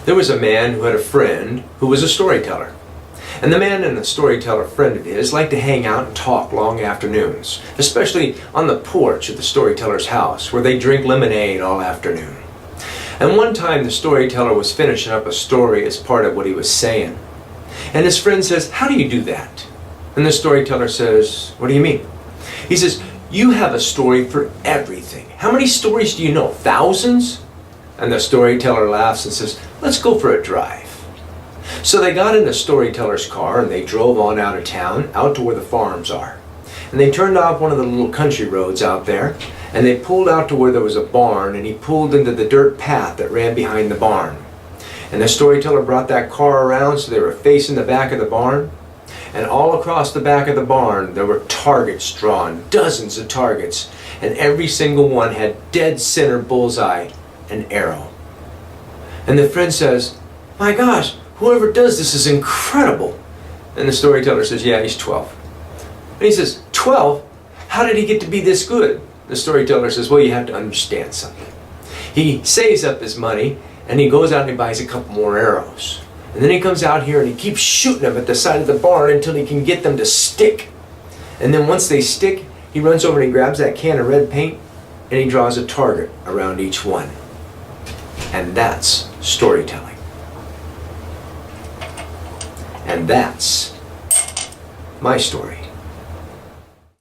There was a man who had a friend who was a storyteller. And the man and the storyteller friend of his liked to hang out and talk long afternoons, especially on the porch of the storyteller's house, where they drink lemonade all afternoon. And one time the storyteller was finishing up a story as part of what he was saying. And his friend says, "How do you do that?" And the storyteller says, "What do you mean?" He says, "You have a story for everything. How many stories do you know? Thousands?" And the storyteller laughs and says, "Let's go for a drive." So they got in the storyteller's car and they drove on out of town, out to where the farms are. And they turned off one of the little country roads out there, and they pulled out to where there was a barn, and he pulled into the dirt path that ran behind the barn. And the storyteller brought that car around so they were facing the back of the barn. And all across the back of the barn there were targets drawn, dozens of targets, and every single one had dead center bullseye, an arrow. And the friend says, "My gosh, whoever does this is incredible." And the storyteller says, "Yeah, he's 12. And he says, 12? How did he get to be this good?" The storyteller says, "Well, you have to understand something. He saves up his money and he goes out and he buys a couple more arrows. And then he comes out here and he keeps shooting them at the side of the barn until he can get them to stick. And then once they stick, he runs over and he grabs that can of red paint and he draws a target around each one." And that's storytelling. And that's my story.